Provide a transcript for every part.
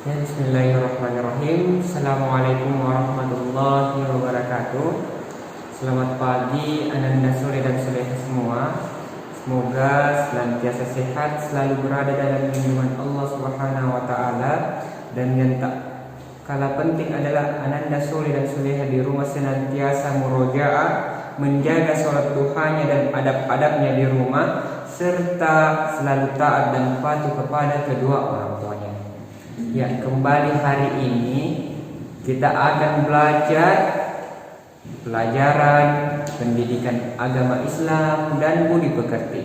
Ya, bismillahirrahmanirrahim. Assalamualaikum warahmatullahi wabarakatuh. Selamat pagi Ananda Soleh dan Soleh semua. Semoga senantiasa sehat, selalu berada dalam lindungan Allah Subhanahu wa taala, dan yang tak kalah penting adalah Ananda Soleh dan Soleh di rumah senantiasa murojaah, menjaga sholat duhanya dan adab-adabnya di rumah, serta selalu taat dan patuh kepada kedua orang tuanya. Ya, kembali hari ini kita akan belajar pelajaran pendidikan agama Islam dan budi pekerti.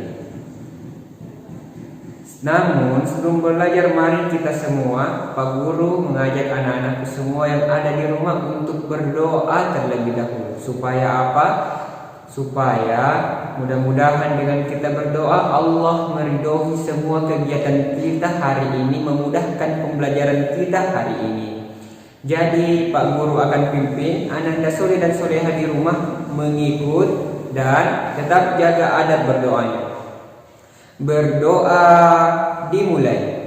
Namun sebelum belajar, mari kita semua, Pak Guru mengajak anak-anakku semua yang ada di rumah untuk berdoa terlebih dahulu. Supaya apa? Supaya mudah-mudahan dengan kita berdoa Allah meridhoi semua kegiatan kita hari ini, memudahkan pembelajaran kita hari ini. Jadi Pak Guru akan pimpin Ananda Soleh dan Solehah di rumah mengikut dan tetap jaga adab berdoanya. Berdoa dimulai.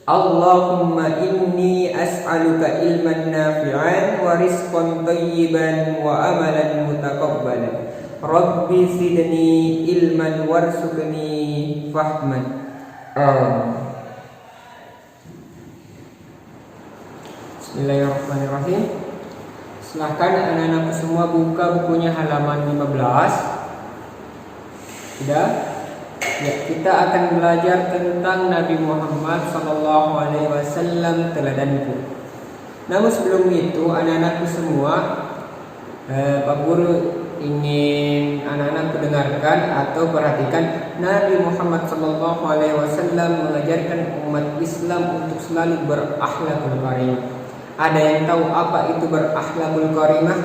Allahumma inni as'aluka ilman nafi'an wa rizqan thayyiban wa amalan mutaqabbalan. Rabbi zidni ilman warzuqni fahman. Bismillahirrahmanirrahim. Silahkan anak-anakku semua buka bukunya halaman 15. Sudah? Ya, kita akan belajar tentang Nabi Muhammad SAW teladanku. Namun sebelum itu, anak-anakku semua, Pak Guru ingin anak-anakku dengarkan atau perhatikan. Nabi Muhammad SAW mengajarkan umat Islam untuk selalu berakhlakul karimah. Ada yang tahu apa itu berakhlakul karimah?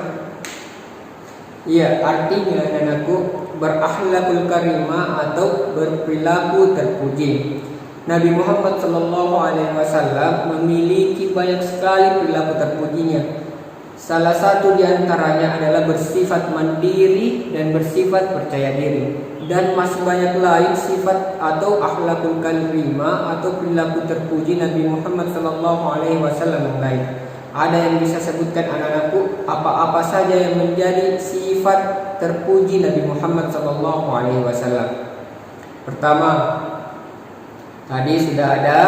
Iya, artinya anak-anakku, berakhlakul karimah atau berperilaku terpuji. Nabi Muhammad SAW memiliki banyak sekali perilaku terpujinya. Salah satu di antaranya adalah bersifat mandiri dan bersifat percaya diri. Dan masih banyak lain sifat atau akhlakul karimah atau perilaku terpuji Nabi Muhammad SAW yang lain. Ada yang bisa sebutkan anak-anakku apa-apa saja yang menjadi sifat terpuji Nabi Muhammad SAW? Pertama, tadi sudah ada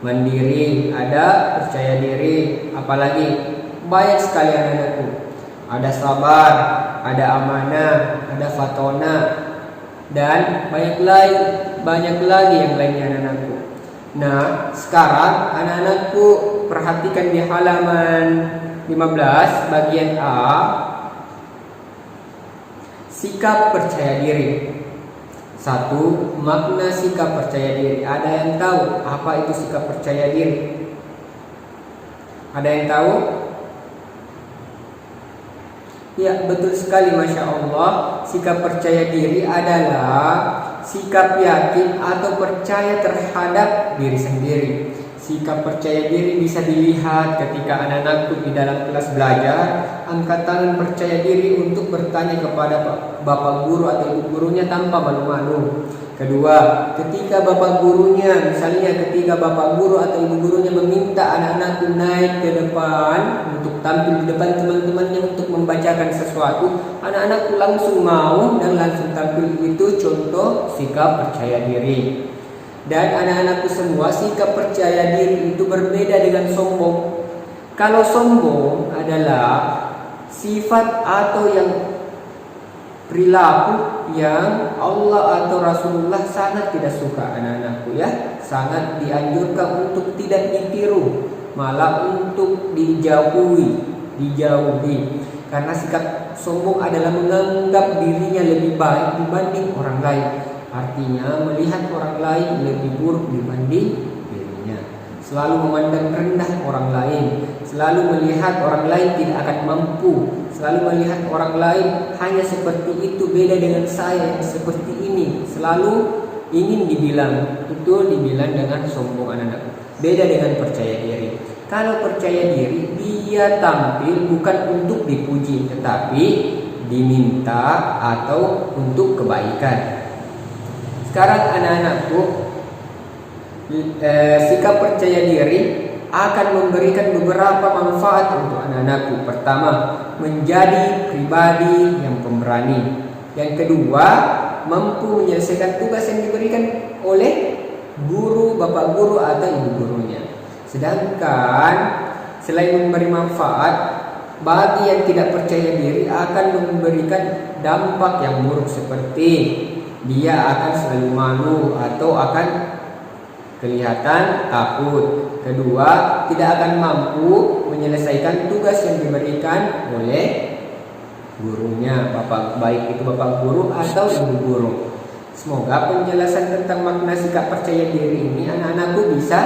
mandiri, ada percaya diri, apalagi banyak sekali anak-anakku. Ada sabar, ada amanah, ada fatona, dan banyak lagi yang lainnya anak-anakku. Nah, sekarang anak-anakku perhatikan di halaman 15 bagian A, sikap percaya diri. Satu, makna sikap percaya diri. Ada yang tahu apa itu sikap percaya diri? Ada yang tahu? Ya, betul sekali, Masya Allah. Sikap percaya diri adalah sikap yakin atau percaya terhadap diri sendiri. Sikap percaya diri bisa dilihat ketika anak-anakku di dalam kelas belajar angkat tangan percaya diri untuk bertanya kepada bapak guru atau ibu gurunya tanpa malu-malu. Kedua, ketika bapak gurunya, misalnya ketika bapak guru atau ibu gurunya meminta anak-anakku naik ke depan untuk tampil di depan teman-temannya untuk membacakan sesuatu, anak-anakku langsung mau dan langsung tampil. Itu contoh sikap percaya diri. Dan anak-anakku semua, sikap percaya diri itu berbeda dengan sombong. Kalau sombong adalah sifat atau yang perilaku yang Allah atau Rasulullah sangat tidak suka, anak-anakku ya. Sangat dianjurkan untuk tidak ditiru, malah untuk dijauhi. Karena sikap sombong adalah menganggap dirinya lebih baik dibanding orang lain. Artinya melihat orang lain lebih buruk dibanding dirinya. Selalu memandang rendah orang lain. Selalu melihat orang lain tidak akan mampu. Selalu melihat orang lain hanya seperti itu, beda dengan saya seperti ini. Selalu ingin dibilang, itu dibilang dengan sombong anak-anak. Beda dengan percaya diri. Kalau percaya diri, dia tampil bukan untuk dipuji, tetapi diminta atau untuk kebaikan. Sekarang anak-anakku, sikap percaya diri akan memberikan beberapa manfaat untuk anak-anakku. Pertama, menjadi pribadi yang pemberani. Yang kedua, mampu menyelesaikan tugas yang diberikan oleh guru, bapak guru atau ibu gurunya. Sedangkan selain memberi manfaat, bagi yang tidak percaya diri akan memberikan dampak yang buruk, seperti dia akan selalu malu atau akan kelihatan takut. Kedua, tidak akan mampu menyelesaikan tugas yang diberikan oleh gurunya, baik itu bapak guru atau ibu guru. Semoga penjelasan tentang makna sikap percaya diri ini anak-anakku bisa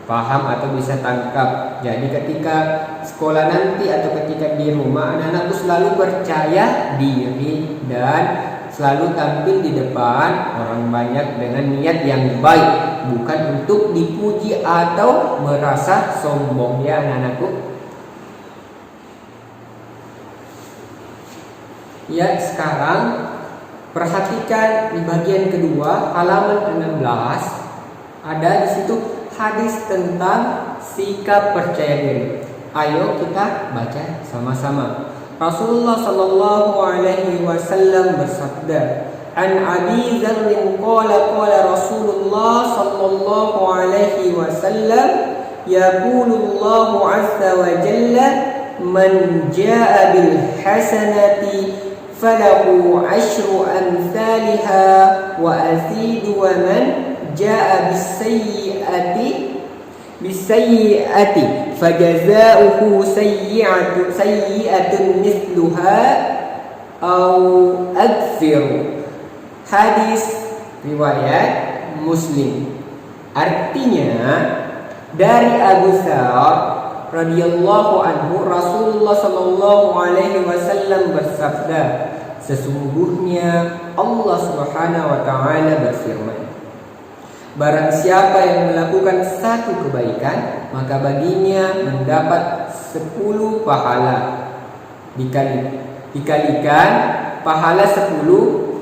paham atau bisa tangkap. Jadi ketika sekolah nanti atau ketika di rumah, anak-anakku selalu percaya diri dan selalu tampil di depan orang banyak dengan niat yang baik, bukan untuk dipuji atau merasa sombong, ya anak-anakku. Ya, sekarang perhatikan di bagian kedua halaman 16, ada di situ hadis tentang sikap percaya diri. Ayo kita baca sama-sama. Rasulullah sallallahu alaihi wasallam bersabda, "An Abi Dzar qala Rasulullah sallallahu alaihi wasallam, yaqulu Allah azza wa jalla, man jaa bil hasanati falahu asyru amsalha wa azidu, wa man jaa bis sayyi'ati fajaza'uhu sayyi'atun mithluha aw aktsiru." Hadis riwayat Muslim. Artinya, dari Abu Dzar radhiyallahu anhu, Rasulullah sallallahu alaihi wasallam bersabda, sesungguhnya Allah Subhanahu wa taala berfirman, barang siapa yang melakukan satu kebaikan, maka baginya mendapat 10 pahala, dikalikan pahala 10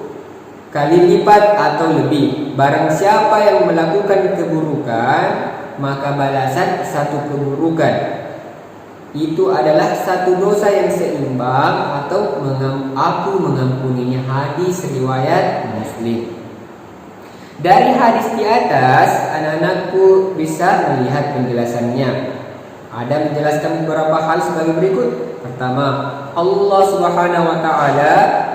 kali lipat atau lebih. Barang siapa yang melakukan keburukan, maka balasan 1 keburukan itu adalah 1 dosa yang seimbang atau aku mengampuninya. Hadis riwayat Muslim. Dari hadis di atas, anak-anakku bisa melihat penjelasannya. Ada menjelaskan beberapa hal sebagai berikut. Pertama, Allah Subhanahu wa taala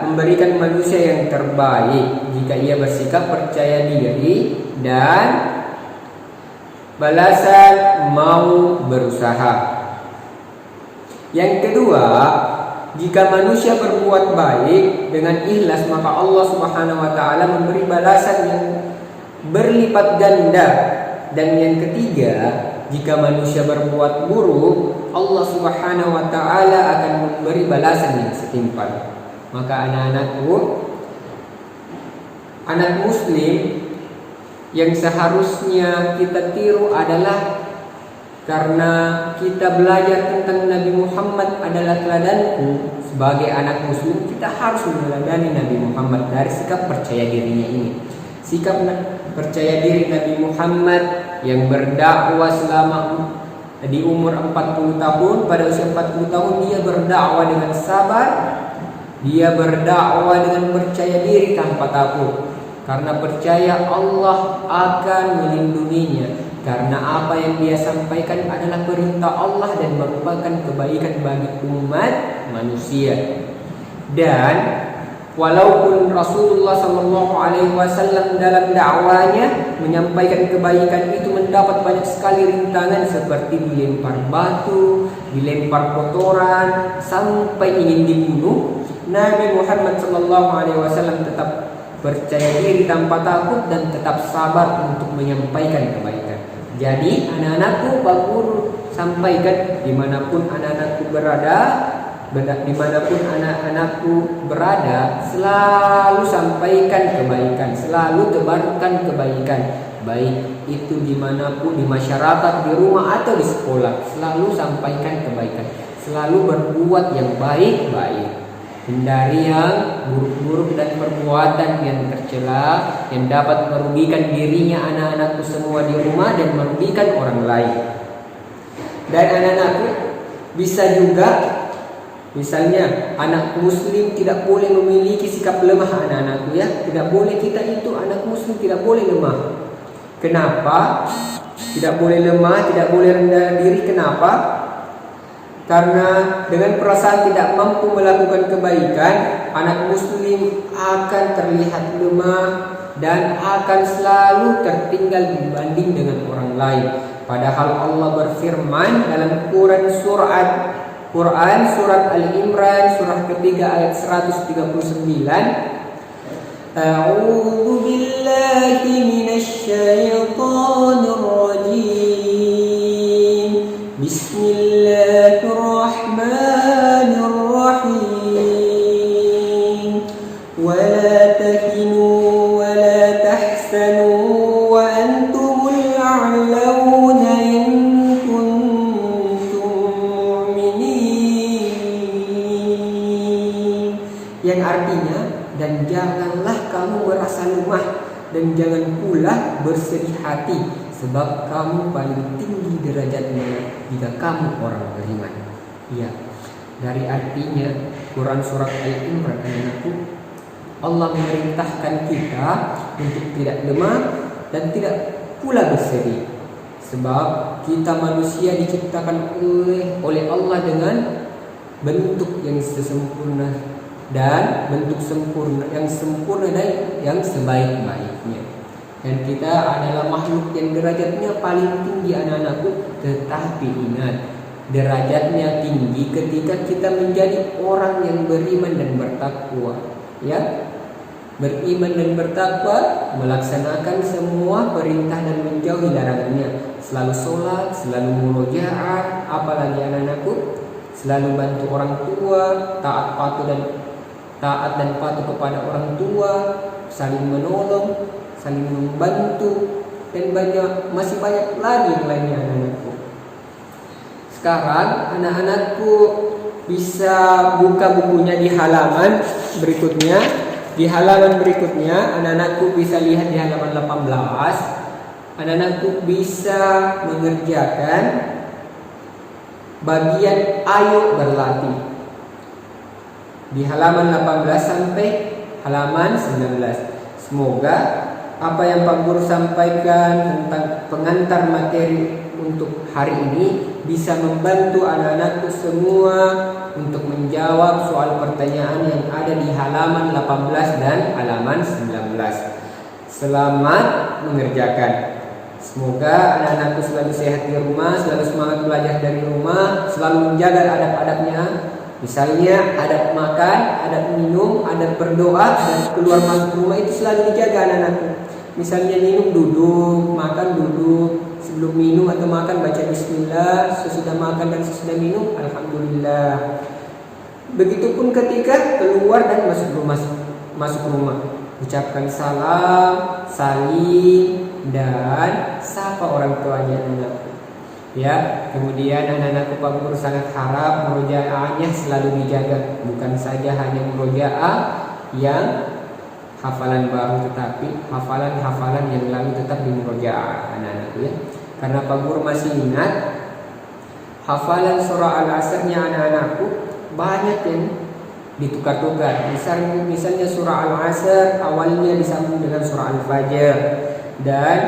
memberikan manusia yang terbaik jika ia bersikap percaya diri dan balasan mau berusaha. Yang kedua, jika manusia berbuat baik dengan ikhlas, maka Allah Subhanahu wa taala memberi balasan yang berlipat ganda. Dan yang ketiga, jika manusia berbuat buruk, Allah Subhanahu wa taala akan memberi balasan yang setimpal. Maka anak-anakku, anak muslim yang seharusnya kita tiru adalah, karena kita belajar tentang Nabi Muhammad adalah teladanku. Sebagai anak muslim, kita harus meneladani Nabi Muhammad dari sikap percaya dirinya ini. Sikap percaya diri Nabi Muhammad yang berdakwah selama di umur 40 tahun. Pada usia 40 tahun dia berdakwah dengan sabar, dia berdakwah dengan percaya diri tanpa takut, karena percaya Allah akan melindunginya. Karena apa yang dia sampaikan adalah perintah Allah dan merupakan kebaikan bagi umat manusia. Dan walaupun Rasulullah SAW dalam dakwanya menyampaikan kebaikan itu mendapat banyak sekali rintangan, seperti dilempar batu, dilempar kotoran, sampai ingin dibunuh, Nabi Muhammad SAW tetap percaya diri tanpa takut dan tetap sabar untuk menyampaikan kebaikan. Jadi anak-anakku, Pak Guru sampaikan dimanapun anak-anakku berada, selalu sampaikan kebaikan, selalu tebarkan kebaikan, baik itu dimanapun, di masyarakat, di rumah atau di sekolah, selalu sampaikan kebaikan, selalu berbuat yang baik-baik. Hindari yang buruk-buruk dan perbuatan yang tercela yang dapat merugikan dirinya, anak-anakku semua di rumah, dan merugikan orang lain. Dan anak-anakku bisa juga, misalnya anak muslim tidak boleh memiliki sikap lemah, anak-anakku ya. Tidak boleh kita itu anak muslim tidak boleh lemah. Kenapa? Tidak boleh lemah, tidak boleh rendah diri. Kenapa? Karena dengan perasaan tidak mampu melakukan kebaikan, anak muslim akan terlihat lemah dan akan selalu tertinggal dibanding dengan orang lain. Padahal Allah berfirman dalam Quran surat Al-Imran surah ketiga ayat 139, A'udzu billahi minasy syaithanir rajim. Bismillahirrahmanirrahim. Wa la tahinu wa la tahsanu wa antumul a'launa in kuntum mu'minin. Yang artinya, dan janganlah kamu merasa lemah dan jangan pula bersedih hati, sebab kamu paling tinggi derajatnya jika kamu orang beriman. Ya, dari artinya Quran surat Al-Imran, anakku, Allah memerintahkan kita untuk tidak lemah dan tidak pula bersedih, sebab kita manusia diciptakan oleh Allah dengan bentuk yang sesempurna dan bentuk sempurna dan yang sebaik-baiknya. Dan kita adalah makhluk yang derajatnya paling tinggi, anak-anakku. Tetapi ingat, derajatnya tinggi ketika kita menjadi orang yang beriman dan bertakwa. Ya, beriman dan bertakwa, melaksanakan semua perintah dan menjauhi larangannya, selalu sholat, selalu murojaah, apalagi anak-anakku, selalu bantu orang tua, taat dan patuh kepada orang tua, saling menolong, saling membantu, dan masih banyak lagi yang lainnya, anak-anakku. Sekarang anak-anakku bisa buka bukunya di halaman berikutnya. Di halaman berikutnya anak-anakku bisa lihat di halaman 18. Anak-anakku bisa mengerjakan bagian ayo berlatih di halaman 18 sampai halaman 19. Semoga apa yang Pak Guru sampaikan tentang pengantar materi untuk hari ini bisa membantu anak-anakku semua untuk menjawab soal pertanyaan yang ada di halaman 18 dan halaman 19. Selamat mengerjakan. Semoga anak-anakku selalu sehat di rumah, selalu semangat belajar dari rumah, selalu menjaga adab-adabnya. Misalnya adab makan, adab minum, adab berdoa, dan keluar masuk rumah itu selalu dijaga, anak-anakku. Misalnya minum duduk, makan duduk, sebelum minum atau makan baca bismillah, sesudah makan dan sesudah minum alhamdulillah. Begitupun ketika keluar dan masuk rumah, ucapkan salam, salim, dan sapa orang tuanya, anak-anakku. Ya, kemudian anak-anakku, Pak Guru sangat harap murojaahnya selalu dijaga, bukan saja hanya murojaah yang hafalan baru, tetapi hafalan-hafalan yang lalu tetap dimurojaah, anak-anakku ya. Karena Pak Guru masih ingat hafalan surah Al-Asr-nya anak-anakku banyak yang ditukar-tukar. Misalnya surah Al-Asr awalnya disambung dengan surah Al-Fajr, dan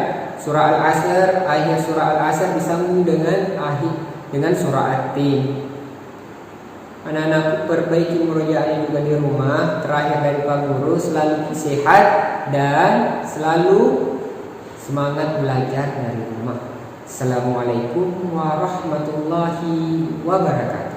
surah Al-Asr, akhir surah Al-Asr disambung dengan surah At-Tin. Anak-anakku perbaiki murojaahnya juga di rumah. Terakhir dari Pak Guru, selalu sehat dan selalu semangat belajar dari rumah. Assalamualaikum warahmatullahi wabarakatuh.